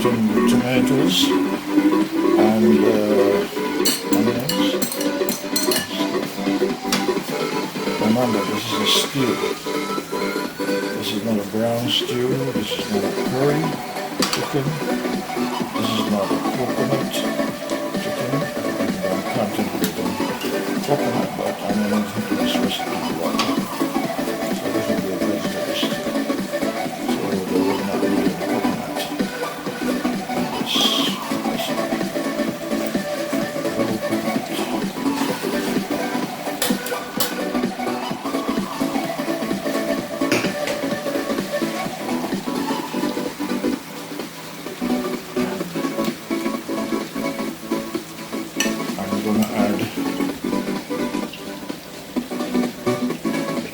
putting the tomatoes and onions. Remember, this is a stew. This is not a brown stew. This is not a curry chicken. This is not a coconut chicken. I'm contemplating coconut, but I'm going to do this recipe a lot. So this will be a vegetable stew. So there will not be any coconut in this recipe. No coconut. I'm going to add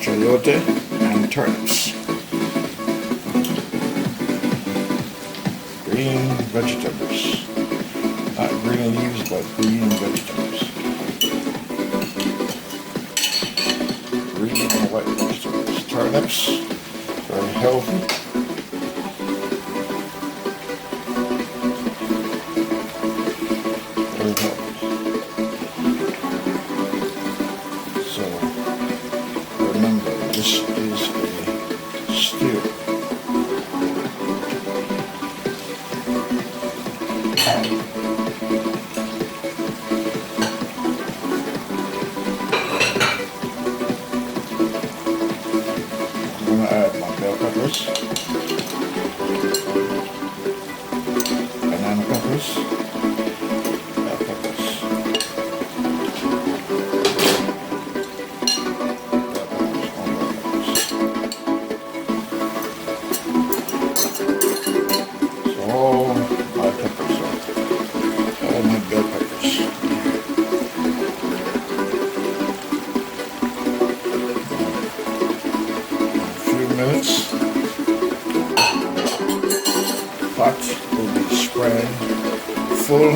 chayote and turnips. Green vegetables. Not green leaves, but green vegetables. Green and white vegetables. Turnips, very healthy. Very healthy. So, remember, this is a stew. I'm going to add my bell peppers, banana peppers, bell peppers. All my peppers are, all my bell peppers. In a few minutes, the pot will be spread full.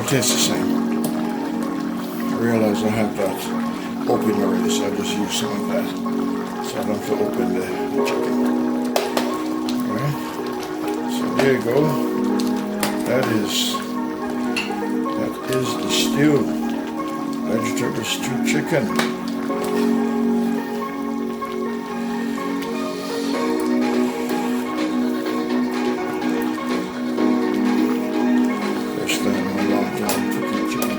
tastes the same. I realize I have that open already, so I just use some of that. So I don't have to open the chicken. Alright, so there you go. That is the stew. Vegetable stew chicken. First time in a long time cooking chicken.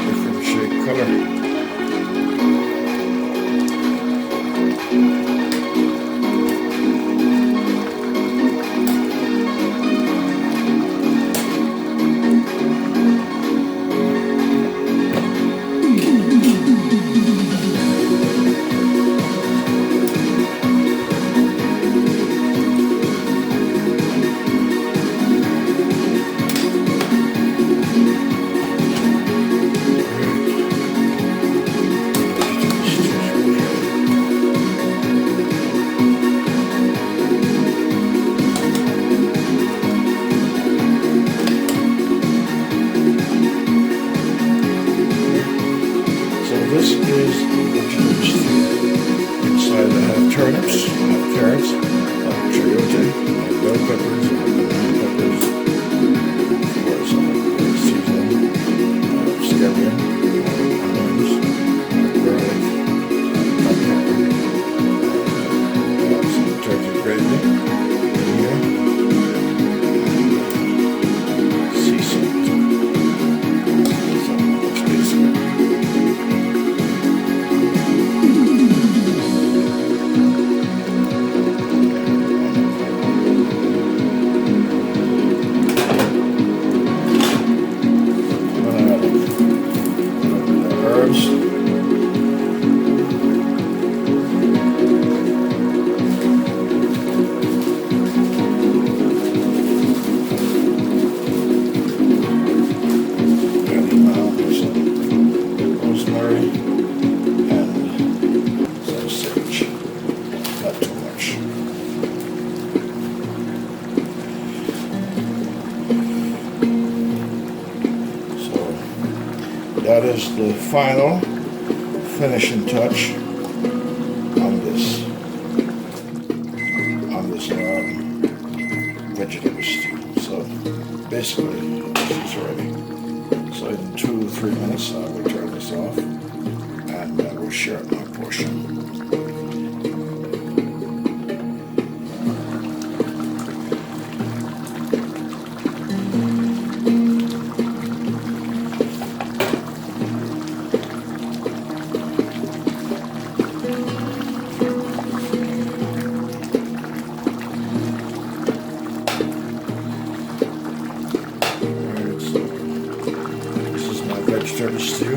Different shade color. This is vegetable stew. Inside I have turnips, I have carrots, I have chayote, I have bell peppers, I have banana peppers, of course I have seasoning, I have scallion, I have onions, I have garlic, I have pepper, I have some turkey gravy in here, and sea salt. So that's basically. That is the final finishing touch on this vegetable stew. So basically, it's ready. So in 2-3 minutes, I will turn this off, and I will share my portion. Vegetable stew,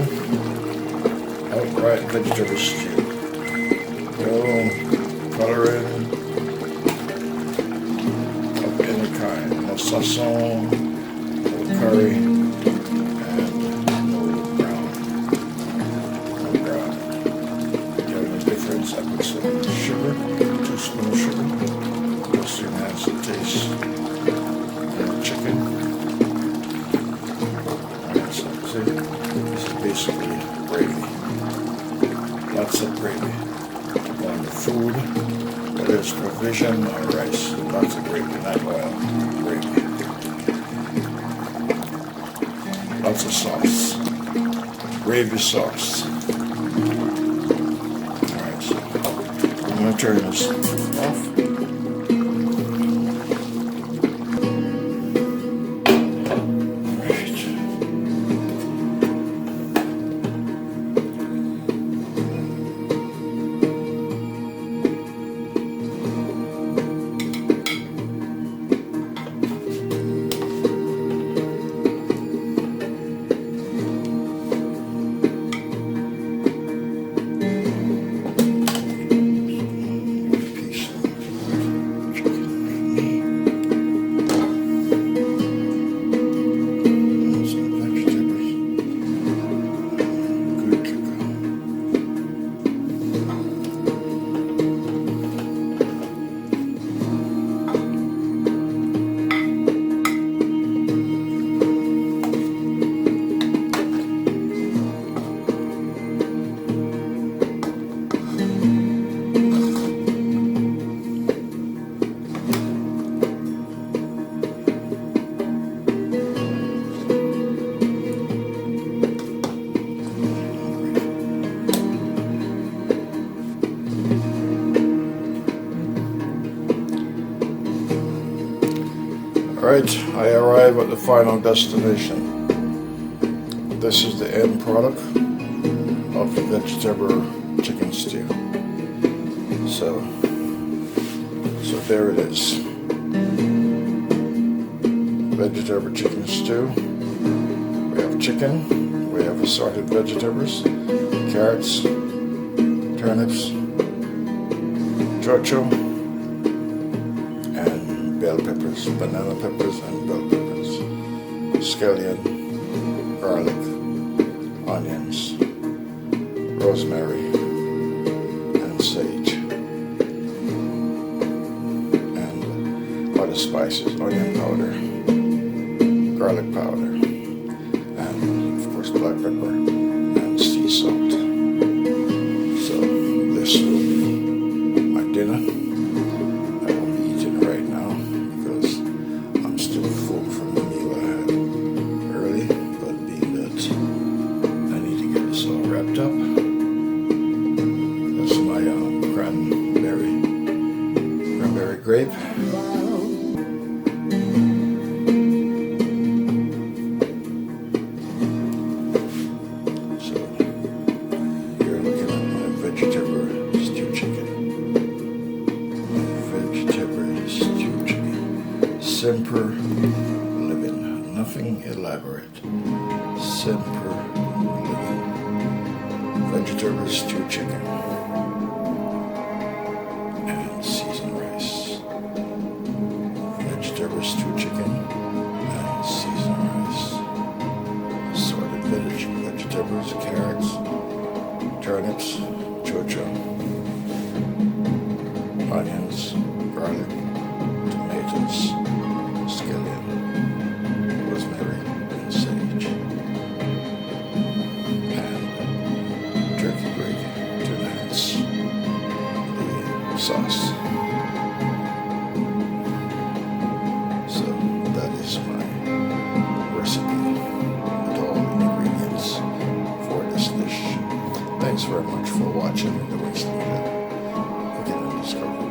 outright vegetable stew. No coloring of any kind, no sazon, no curry, and no brown. The only difference, I put some sugar, 2 spoons of sugar, just to enhance the taste of the chicken. This is basically gravy. Lots of gravy. On the food, whether it's provision or rice, lots of gravy, not oil, gravy. Lots of sauce. Gravy sauce. Alright, so I'm going to turn this off. Alright, I arrive at the final destination. This is the end product of the vegetable chicken stew. So there it is. Vegetable chicken stew. We have chicken, we have assorted vegetables, carrots, turnips, chocho, and bell peppers, banana peppers and bell peppers, scallion, garlic, onions, rosemary, and sage, and other spices, onion powder, garlic powder, and of course black pepper and sea salt. So this will be my dinner. I won't be eating right now because I'm still full from the meal I had early, but being that I need to get this all wrapped up. That's my cranberry grape. Vegetable stew chicken. Simper living. Nothing elaborate. Simper living. Vegetable stew chicken. And seasoned rice. Vegetable stew chicken and seasoned rice. Assorted vegetables, carrots, turnips, chocho, onions, garlic, tomatoes, scallion, rosemary, and sage, and turkey gravy to enhance the sauce. So that is my recipe with all the ingredients for this dish. Thanks very much for watching the Winston Again, Discovery.